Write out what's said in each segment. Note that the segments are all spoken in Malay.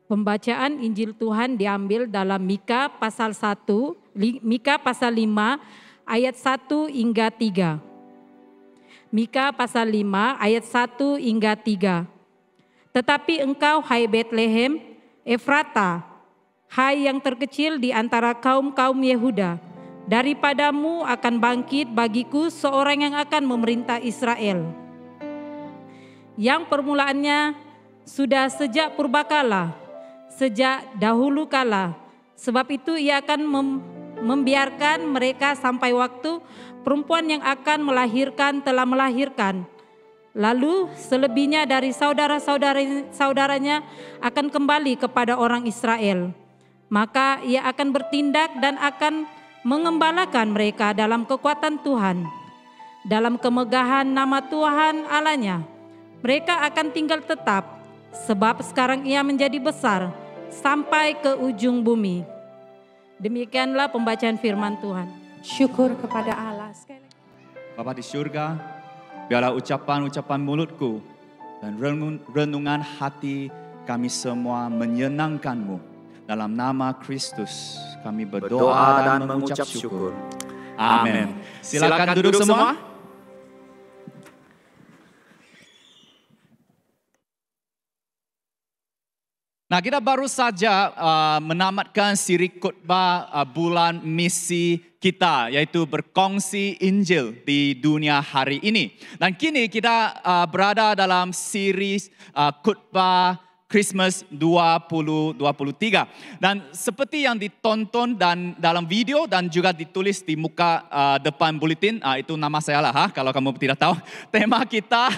Pembacaan Injil Tuhan diambil dalam Mika pasal 1, Mika pasal 5 ayat 1 hingga 3. Mika pasal 5 ayat 1 hingga 3. Tetapi engkau, hai Betlehem, Efrata, hai yang terkecil di antara kaum-kaum Yehuda, daripadamu akan bangkit bagiku seorang yang akan memerintah Israel, yang permulaannya sudah sejak purbakala, sejak dahulu kala. Sebab itu ia akan membiarkan mereka sampai waktu perempuan yang akan melahirkan telah melahirkan. Lalu selebihnya dari saudara-saudaranya akan kembali kepada orang Israel. Maka ia akan bertindak dan akan mengembalakan mereka dalam kekuatan Tuhan, dalam kemegahan nama Tuhan Allahnya. Mereka akan tinggal tetap, sebab sekarang ia menjadi besar sampai ke ujung bumi. Demikianlah pembacaan firman Tuhan. Syukur kepada Allah. Bapa di surga, biarlah ucapan-ucapan mulutku dan renungan hati kami semua menyenangkan-Mu. Dalam nama Kristus kami berdoa dan mengucap syukur. Amin. Silakan duduk semua. Nah, kita baru saja menamatkan siri khotbah bulan misi kita, yaitu berkongsi Injil di dunia hari ini. Dan kini kita berada dalam siri khotbah Christmas 2023. Dan seperti yang ditonton dan dalam video dan juga ditulis di muka depan buletin, itu nama saya lah, kalau kamu tidak tahu. Tema kita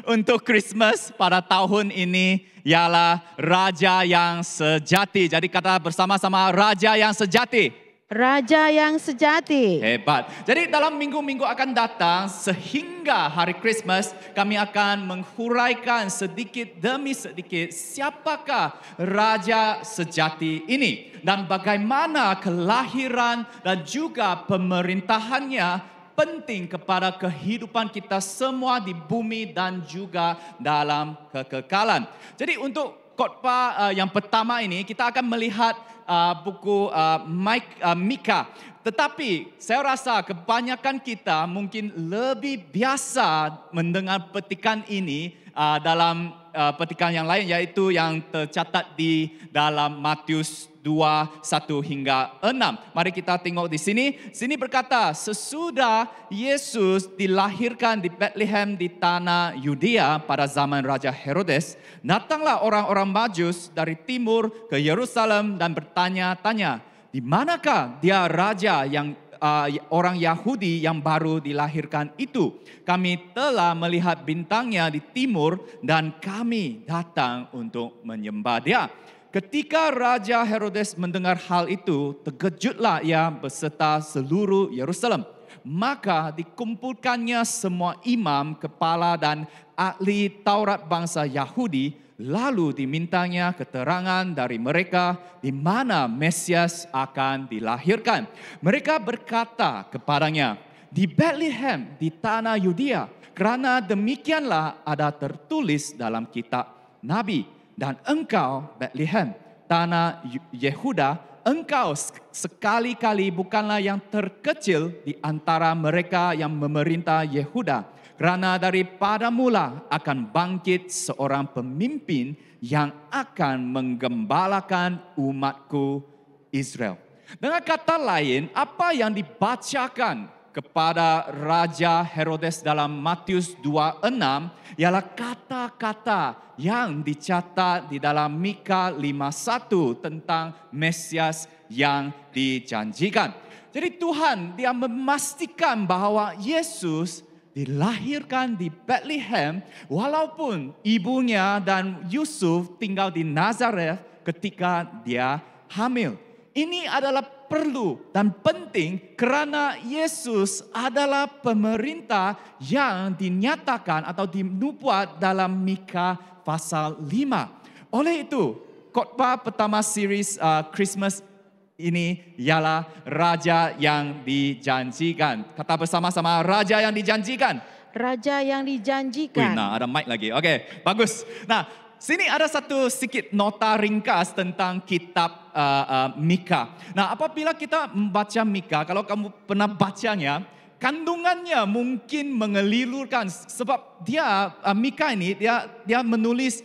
untuk Christmas pada tahun ini ialah Raja yang Sejati. Jadi kata bersama-sama, Raja yang Sejati. Raja yang sejati. Hebat. Jadi dalam minggu-minggu akan datang sehingga hari Christmas, kami akan menghuraikan sedikit demi sedikit siapakah Raja Sejati ini dan bagaimana kelahiran dan juga pemerintahannya penting kepada kehidupan kita semua di bumi dan juga dalam kekekalan. Jadi untuk khotbah yang pertama ini kita akan melihat buku Mika. Tetapi saya rasa kebanyakan kita mungkin lebih biasa mendengar petikan ini dalam petikan yang lain, yaitu yang tercatat di dalam Matius 2, 1 hingga 6. Mari kita tengok di sini. Sini berkata, sesudah Yesus dilahirkan di Bethlehem di tanah Yudea pada zaman Raja Herodes, datanglah orang-orang Majus dari timur ke Yerusalem dan bertanya-tanya, di manakah dia raja yang orang Yahudi yang baru dilahirkan itu? Kami telah melihat bintangnya di timur dan kami datang untuk menyembah dia. Ketika Raja Herodes mendengar hal itu, terkejutlah ia beserta seluruh Yerusalem. Maka dikumpulkannya semua imam, kepala dan ahli Taurat bangsa Yahudi. Lalu dimintanya keterangan dari mereka di mana Mesias akan dilahirkan. Mereka berkata kepadanya, di Bethlehem di tanah Yudea, kerana demikianlah ada tertulis dalam kitab Nabi. Dan engkau, Bethlehem, tanah Yehuda, engkau sekali-kali bukanlah yang terkecil di antara mereka yang memerintah Yehuda. Kerana daripada mula akan bangkit seorang pemimpin yang akan menggembalakan umatku Israel. Dengan kata lain, apa yang dibacakan kepada Raja Herodes dalam Matius 2:6 ialah kata-kata yang dicatat di dalam Mika 5:1 tentang Mesias yang dijanjikan. Jadi Tuhan dia memastikan bahwa Yesus dilahirkan di Bethlehem walaupun ibunya dan Yusuf tinggal di Nazareth ketika dia hamil. Ini adalah perlu dan penting kerana Yesus adalah pemerintah yang dinyatakan atau dinubuat dalam Mika pasal 5. Oleh itu, khotbah pertama series Christmas ini ialah Raja yang dijanjikan. Kata bersama-sama, Raja yang dijanjikan. Raja yang dijanjikan. Nah, ada mic lagi. Okey, bagus. Nah, sini ada satu sedikit nota ringkas tentang kitab Mika. Nah, apabila kita membaca Mika, kalau kamu pernah bacanya, kandungannya mungkin mengelilurkan sebab Mika ini dia menulis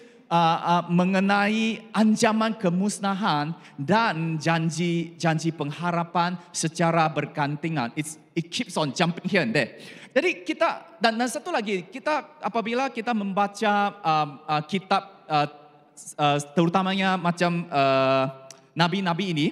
mengenai ancaman kemusnahan dan janji pengharapan secara bergantian. It keeps on jumping here and there. Jadi dan satu lagi, apabila kita membaca kitab terutamanya macam nabi-nabi ini,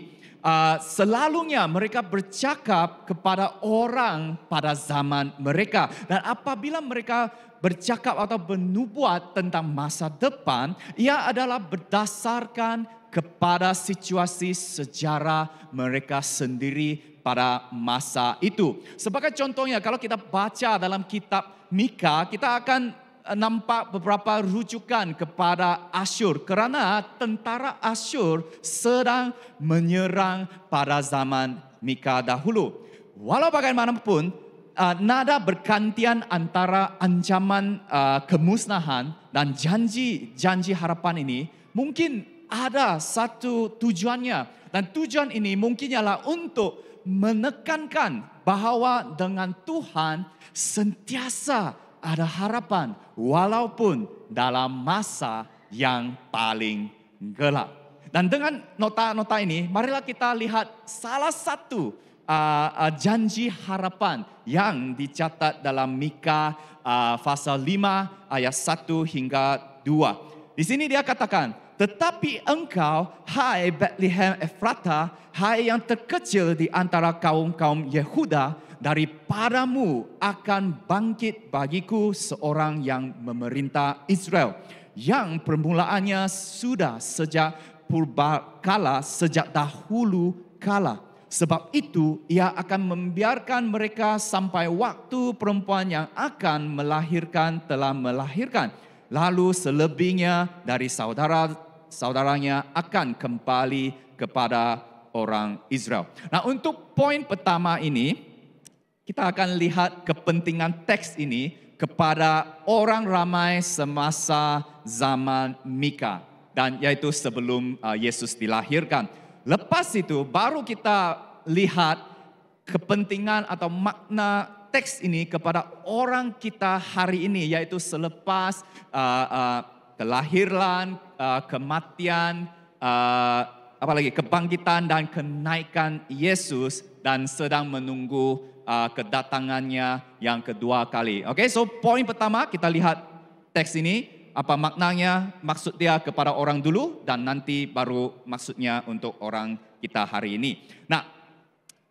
selalunya mereka bercakap kepada orang pada zaman mereka. Dan apabila mereka bercakap atau bernubuat tentang masa depan, ia adalah berdasarkan kepada situasi sejarah mereka sendiri pada masa itu. Sebagai contohnya, kalau kita baca dalam kitab Mika, kita akan nampak beberapa rujukan kepada Asyur. Kerana tentara Asyur sedang menyerang pada zaman Mika dahulu. Walau bagaimanapun, nada bergantian antara ancaman kemusnahan dan janji harapan ini mungkin ada satu tujuannya. Dan tujuan ini mungkin ialah untuk menekankan bahawa dengan Tuhan sentiasa ada harapan walaupun dalam masa yang paling gelap. Dan dengan nota-nota ini, marilah kita lihat salah satu janji harapan yang dicatat dalam Mika pasal 5 ayat 1 hingga 2. Di sini dia katakan, tetapi engkau, hai Bethlehem Efratah, hai yang terkecil di antara kaum-kaum Yehuda, daripadamu akan bangkit bagiku seorang yang memerintah Israel, yang permulaannya sudah sejak purbakala, sejak dahulu kala. Sebab itu ia akan membiarkan mereka sampai waktu perempuan yang akan melahirkan telah melahirkan. Lalu selebihnya dari saudaranya akan kembali kepada orang Israel. Nah, untuk poin pertama ini, kita akan lihat kepentingan teks ini kepada orang ramai semasa zaman Mika, dan yaitu sebelum Yesus dilahirkan. Lepas itu baru kita lihat kepentingan atau makna teks ini kepada orang kita hari ini, yaitu selepas kelahiran, kematian, kebangkitan dan kenaikan Yesus, dan sedang menunggu kedatangannya yang kedua kali. Okay, so poin pertama kita lihat teks ini, apa maknanya, maksud dia kepada orang dulu dan nanti baru maksudnya untuk orang kita hari ini. Nah,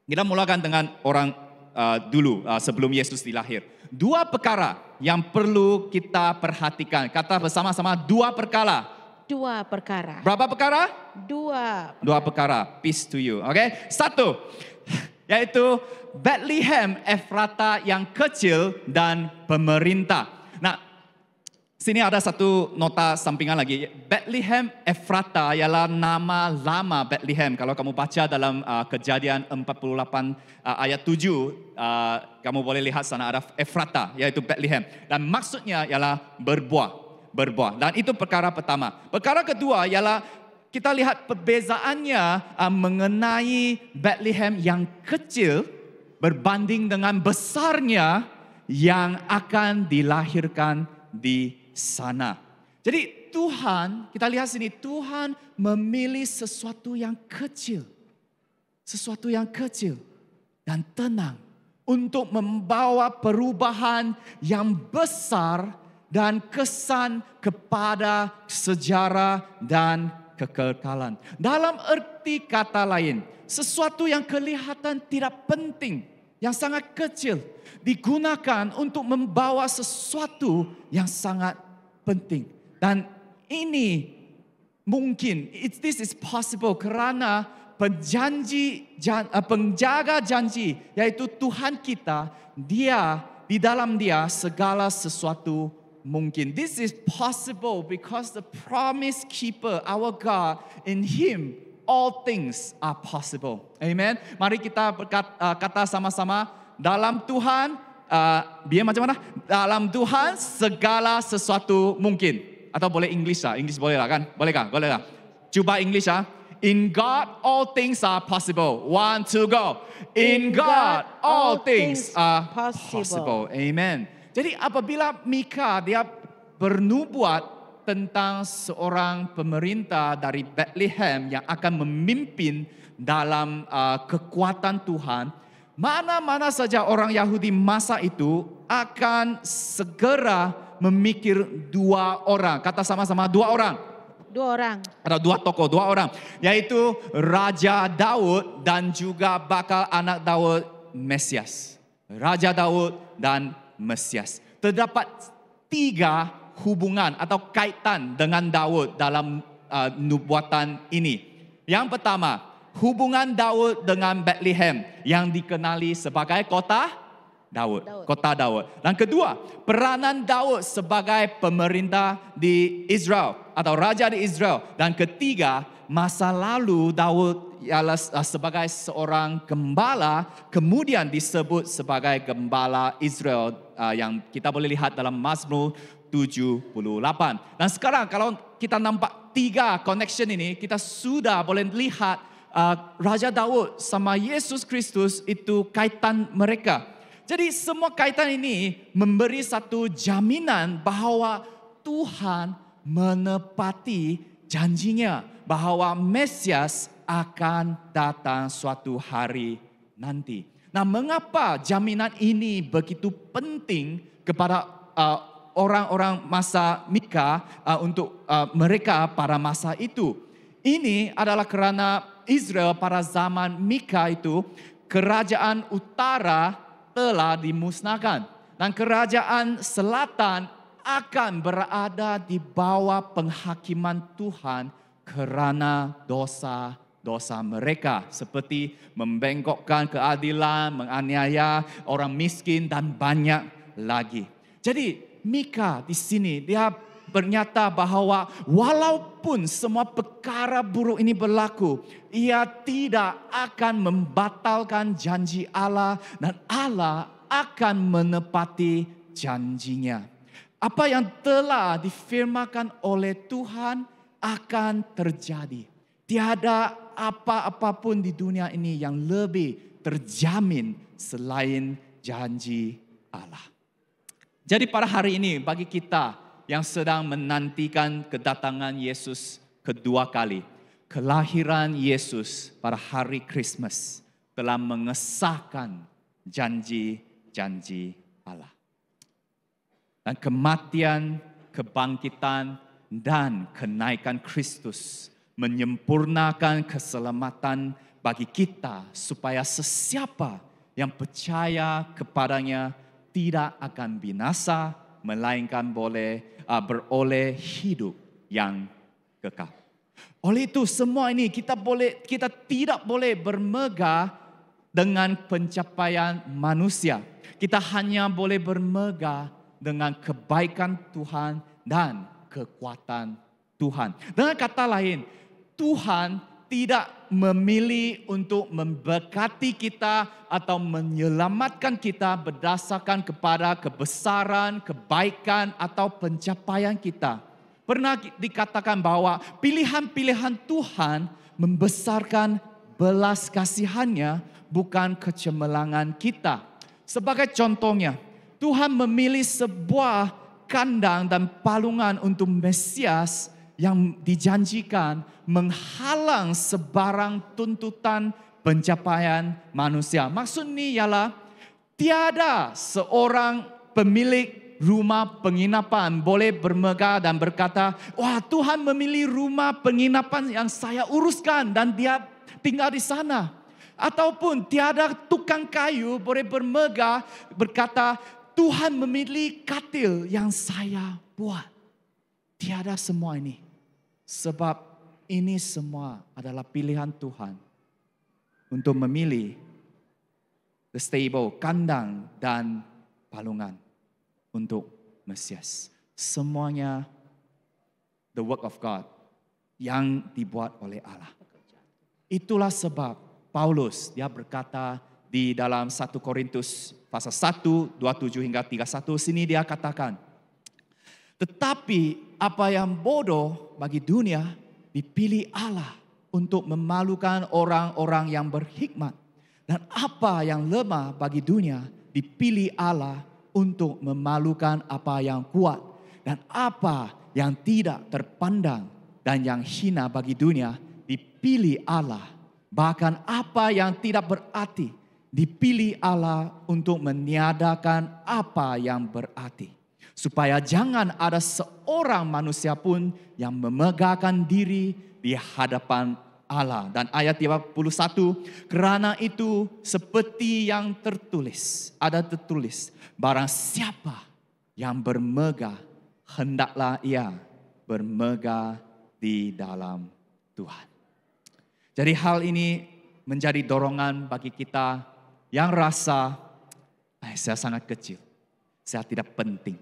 kita mulakan dengan orang dulu sebelum Yesus dilahir. Dua perkara yang perlu kita perhatikan. Kata bersama-sama, dua perkara. Dua perkara. Berapa perkara? Dua perkara. Peace to you. Okay, satu, yaitu Bethlehem Efratah yang kecil dan pemerintah. Nah, sini ada satu nota sampingan lagi. Bethlehem Efratah ialah nama lama Bethlehem. Kalau kamu baca dalam Kejadian 48 ayat 7, kamu boleh lihat sana ada Efratah, yaitu Bethlehem. Dan maksudnya ialah berbuah. Dan itu perkara pertama. Perkara kedua ialah kita lihat perbezaannya mengenai Bethlehem yang kecil berbanding dengan besarnya yang akan dilahirkan di sana. Jadi Tuhan, kita lihat sini, Tuhan memilih sesuatu yang kecil. Sesuatu yang kecil dan tenang untuk membawa perubahan yang besar dan kesan kepada sejarah dan kekekalan. Dalam erti kata lain, sesuatu yang kelihatan tidak penting, yang sangat kecil, digunakan untuk membawa sesuatu yang sangat penting. Dan ini mungkin, this is possible kerana penjaga janji, yaitu Tuhan kita, dia di dalam dia segala sesuatu mungkin. This is possible because the promise keeper, our God, in Him all things are possible. Amen. Mari kita kata sama-sama, dalam Tuhan, biar macam mana? Dalam Tuhan segala sesuatu mungkin. Atau boleh English lah. English boleh lah kan? Boleh kan? Boleh lah. Cuba English lah. In God all things are possible. 1, 2, go. In God all things are possible. Amen. Jadi apabila Mika dia bernubuat tentang seorang pemerintah dari Bethlehem yang akan memimpin dalam kekuatan Tuhan, mana-mana saja orang Yahudi masa itu akan segera memikir 2 orang. Kata sama-sama 2 orang. 2 orang. Ada 2 tokoh, 2 orang. Yaitu Raja Daud dan juga bakal anak Daud, Mesias. Raja Daud dan Mesias. Terdapat 3 hubungan atau kaitan dengan Daud dalam nubuatan ini. Yang pertama, hubungan Daud dengan Bethlehem yang dikenali sebagai kota Daud. Kota Daud. Dan kedua, peranan Daud sebagai pemerintah di Israel atau raja di Israel. Dan ketiga, masa lalu Daud ialah sebagai seorang gembala, kemudian disebut sebagai gembala Israel yang kita boleh lihat dalam Mazmur 78. Dan sekarang kalau kita nampak 3 connection ini, kita sudah boleh lihat Raja Daud sama Yesus Kristus itu kaitan mereka. Jadi semua kaitan ini memberi satu jaminan bahwa Tuhan menepati janjinya bahwa Mesias akan datang suatu hari nanti. Nah, mengapa jaminan ini begitu penting kepada orang-orang masa Mika untuk mereka pada masa itu? Ini adalah karena Israel pada zaman Mika itu kerajaan utara telah dimusnahkan dan kerajaan selatan akan berada di bawah penghakiman Tuhan kerana dosa-dosa mereka seperti membengkokkan keadilan, menganiaya orang miskin dan banyak lagi. Jadi Mika di sini dia bernyata bahwa walaupun semua perkara buruk ini berlaku, ia tidak akan membatalkan janji Allah dan Allah akan menepati janjinya. Apa yang telah difirmakan oleh Tuhan akan terjadi. Tiada apa-apapun di dunia ini yang lebih terjamin selain janji Allah. Jadi pada hari ini bagi kita yang sedang menantikan kedatangan Yesus kedua kali, kelahiran Yesus pada hari Christmas telah mengesahkan janji-janji Allah. Dan kematian, kebangkitan, dan kenaikan Kristus menyempurnakan keselamatan bagi kita supaya sesiapa yang percaya kepadanya tidak akan binasa, melainkan beroleh hidup yang kekal. Oleh itu semua ini kita tidak boleh bermegah dengan pencapaian manusia. Kita hanya boleh bermegah dengan kebaikan Tuhan dan kekuatan Tuhan. Dengan kata lain, Tuhan tidak memilih untuk memberkati kita atau menyelamatkan kita berdasarkan kepada kebesaran, kebaikan atau pencapaian kita. Pernah dikatakan bahwa pilihan-pilihan Tuhan membesarkan belas kasihannya, bukan kecemerlangan kita. Sebagai contohnya, Tuhan memilih sebuah kandang dan palungan untuk Mesias yang dijanjikan menghalang sebarang tuntutan pencapaian manusia. Maksudnya ialah tiada seorang pemilik rumah penginapan boleh bermegah dan berkata, wah Tuhan memilih rumah penginapan yang saya uruskan dan dia tinggal di sana. Ataupun tiada tukang kayu boleh bermegah berkata, Tuhan memilih katil yang saya buat. Tiada semua ini. Sebab ini semua adalah pilihan Tuhan untuk memilih the stable, kandang dan palungan untuk Mesias. Semuanya the work of God yang dibuat oleh Allah. Itulah sebab Paulus dia berkata di dalam 1 Korintus pasal 1, 27 hingga 31 sini dia katakan, Tetapi apa yang bodoh bagi dunia dipilih Allah untuk memalukan orang-orang yang berhikmat. Dan apa yang lemah bagi dunia dipilih Allah untuk memalukan apa yang kuat. Dan apa yang tidak terpandang dan yang hina bagi dunia dipilih Allah. Bahkan apa yang tidak berarti dipilih Allah untuk meniadakan apa yang berarti. Supaya jangan ada seorang manusia pun yang memegahkan diri di hadapan Allah. Dan ayat 31, kerana itu seperti yang tertulis, ada tertulis, barang siapa yang bermegah, hendaklah ia bermegah di dalam Tuhan. Jadi hal ini menjadi dorongan bagi kita yang rasa, saya sangat kecil, saya tidak penting.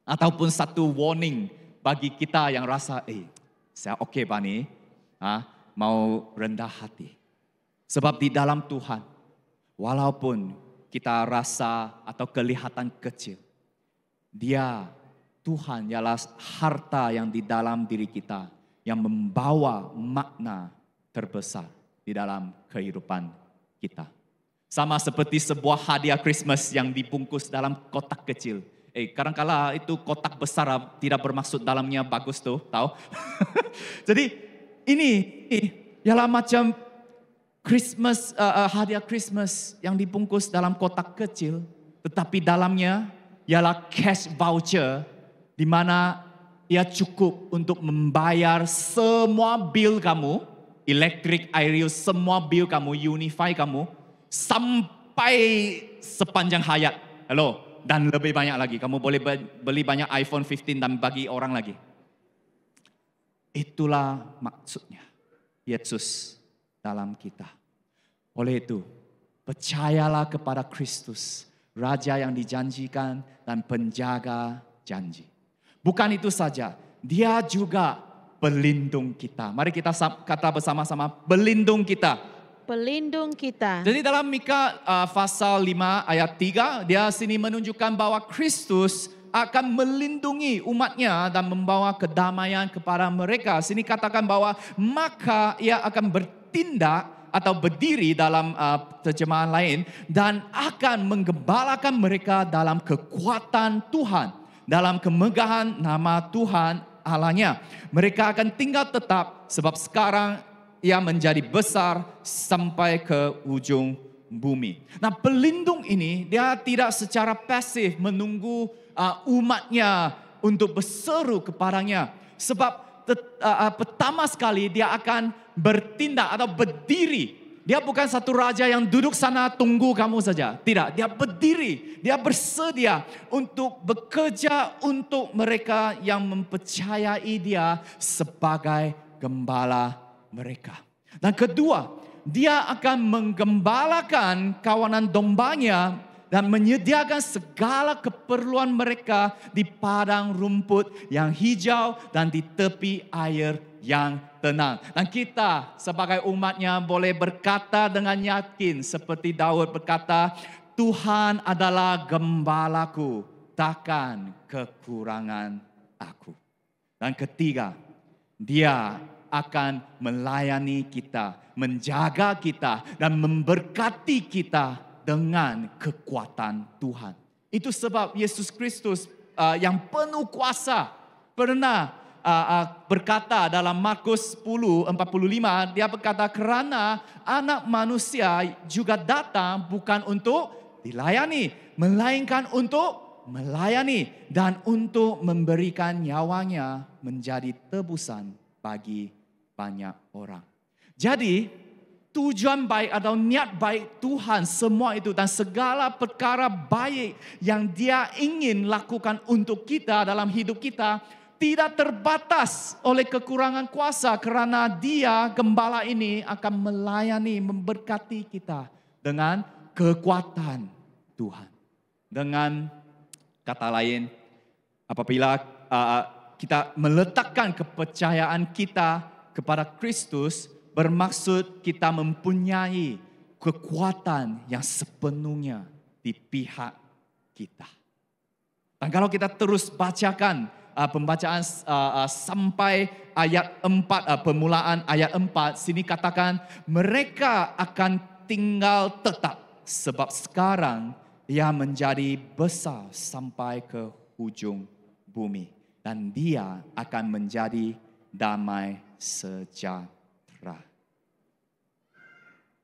Ataupun satu warning bagi kita yang rasa, saya oke Bani, mau rendah hati. Sebab di dalam Tuhan, walaupun kita rasa atau kelihatan kecil, Dia, Tuhan ialah harta yang di dalam diri kita, yang membawa makna terbesar di dalam kehidupan kita. Sama seperti sebuah hadiah Christmas yang dibungkus dalam kotak kecil. Kadang-kala itu kotak besar tidak bermaksud dalamnya bagus tuh, tahu? Jadi ini ialah macam Christmas, hadiah Christmas yang dibungkus dalam kotak kecil, tetapi dalamnya ialah cash voucher di mana ia cukup untuk membayar semua bil kamu, elektrik, air, semua bil kamu, Unify kamu, sampai sepanjang hayat. Halo? Dan lebih banyak lagi. Kamu boleh beli banyak iPhone 15 dan bagi orang lagi. Itulah maksudnya Yesus dalam kita. Oleh itu, percayalah kepada Kristus, Raja yang dijanjikan dan penjaga janji. Bukan itu saja, Dia juga pelindung kita. Mari kita kata bersama-sama, pelindung kita. Pelindung kita. Jadi dalam Mika pasal 5 ayat 3, dia sini menunjukkan bahwa Kristus akan melindungi umatnya dan membawa kedamaian kepada mereka. Sini katakan bahwa maka ia akan bertindak atau berdiri dalam terjemahan lain dan akan menggembalakan mereka dalam kekuatan Tuhan, dalam kemegahan nama Tuhan Allahnya. Mereka akan tinggal tetap sebab sekarang ia menjadi besar sampai ke ujung bumi. Nah, pelindung ini dia tidak secara pasif menunggu umatnya untuk berseru kepadanya. Sebab pertama sekali dia akan bertindak atau berdiri. Dia bukan satu raja yang duduk sana tunggu kamu saja. Tidak, dia berdiri. Dia bersedia untuk bekerja untuk mereka yang mempercayai dia sebagai gembala mereka. Dan kedua, dia akan menggembalakan kawanan dombanya dan menyediakan segala keperluan mereka di padang rumput yang hijau dan di tepi air yang tenang. Dan kita sebagai umatnya boleh berkata dengan yakin seperti Daud berkata, Tuhan adalah gembalaku, takkan kekurangan aku. Dan ketiga, Dia akan melayani kita, menjaga kita, dan memberkati kita dengan kekuatan Tuhan. Itu sebab Yesus Kristus yang penuh kuasa pernah berkata dalam Markus 10:45, dia berkata, kerana anak manusia juga datang bukan untuk dilayani, melainkan untuk melayani dan untuk memberikan nyawanya menjadi tebusan bagi banyak orang. Jadi tujuan baik atau niat baik Tuhan semua itu dan segala perkara baik yang Dia ingin lakukan untuk kita dalam hidup kita tidak terbatas oleh kekurangan kuasa, kerana Dia gembala ini akan melayani, memberkati kita dengan kekuatan Tuhan. Dengan kata lain, apabila kita meletakkan kepercayaan kita kepada Kristus, bermaksud kita mempunyai kekuatan yang sepenuhnya di pihak kita. Dan kalau kita terus bacakan pembacaan sampai ayat 4, permulaan ayat 4, sini katakan mereka akan tinggal tetap sebab sekarang ia menjadi besar sampai ke ujung bumi dan dia akan menjadi damai sejahtera.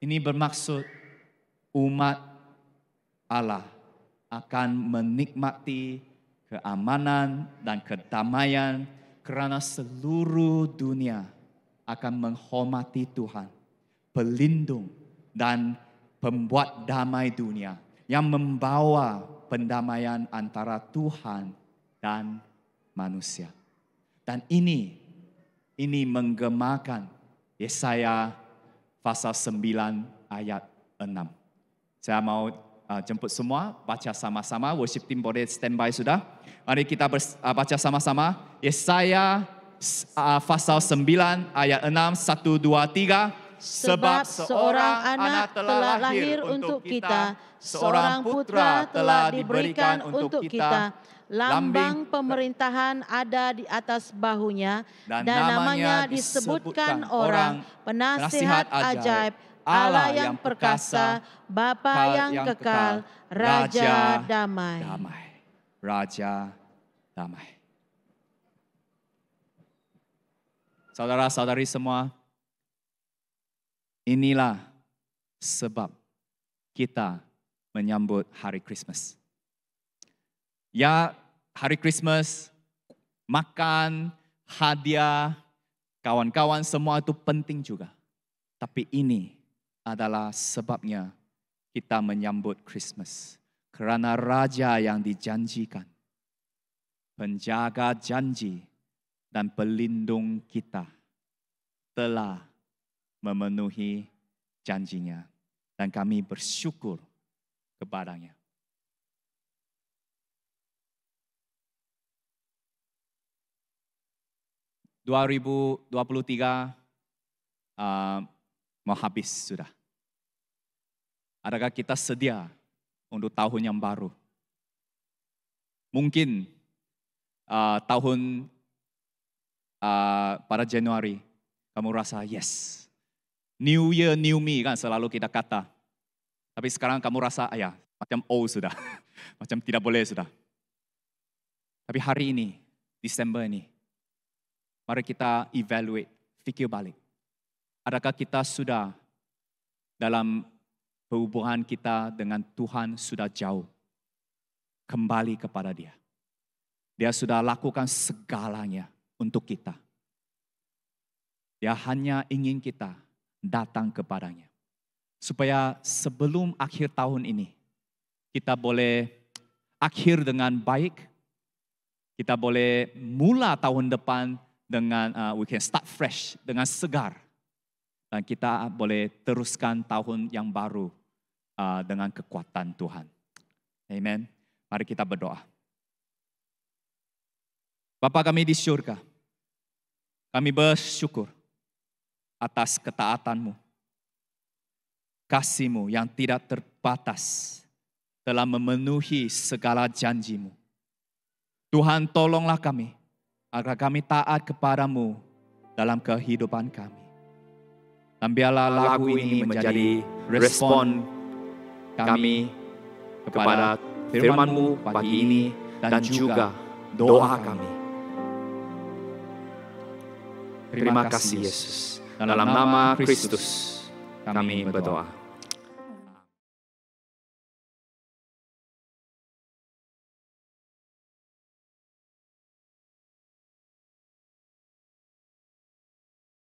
Ini bermaksud umat Allah akan menikmati keamanan dan kedamaian kerana seluruh dunia akan menghormati Tuhan, pelindung dan pembuat damai dunia yang membawa pendamaian antara Tuhan dan manusia. Dan ini menggemakan Yesaya pasal 9 ayat 6. Saya mau jemput semua, baca sama-sama. Worship team boleh standby sudah. Mari kita baca sama-sama. Yesaya pasal 9 ayat 6, 1, 2, 3. Sebab seorang anak telah lahir untuk kita, seorang putra telah diberikan untuk kita. Lambang pemerintahan ada di atas bahunya, dan namanya disebutkan orang, penasihat ajaib, Allah yang perkasa, Bapa yang kekal, Raja damai. Raja damai. Saudara-saudari semua, inilah sebab kita menyambut hari Christmas. Ya, hari Christmas, makan, hadiah, kawan-kawan semua itu penting juga. Tapi ini adalah sebabnya kita menyambut Christmas. Kerana Raja yang dijanjikan, penjaga janji dan pelindung kita telah memenuhi janjinya. Dan kami bersyukur kepadanya. (2023) mau habis sudah. Adakah kita sedia untuk tahun yang baru? Mungkin tahun pada Januari kamu rasa yes, New Year, New Me kan selalu kita kata. Tapi sekarang kamu rasa ya macam sudah, macam tidak boleh sudah. Tapi hari ini, Desember ini, mari kita evaluate, fikir balik. Adakah kita sudah dalam hubungan kita dengan Tuhan sudah jauh kembali kepada Dia? Dia sudah lakukan segalanya untuk kita. Dia hanya ingin kita datang kepadanya. Supaya sebelum akhir tahun ini, kita boleh akhir dengan baik. Kita boleh mula tahun depan dengan, we can start fresh, dengan segar. Dan kita boleh teruskan tahun yang baru dengan kekuatan Tuhan. Amen. Mari kita berdoa. Bapa kami di surga, kami bersyukur atas ketaatanmu, kasih-Mu yang tidak terbatas telah memenuhi segala janji-Mu. Tuhan, tolonglah kami agar kami taat kepadamu dalam kehidupan kami. Dan biarlah lagu ini menjadi respon kami kepada firman-Mu pagi ini dan juga doa kami. Terima kasih Yesus. Dalam nama Kristus kami berdoa.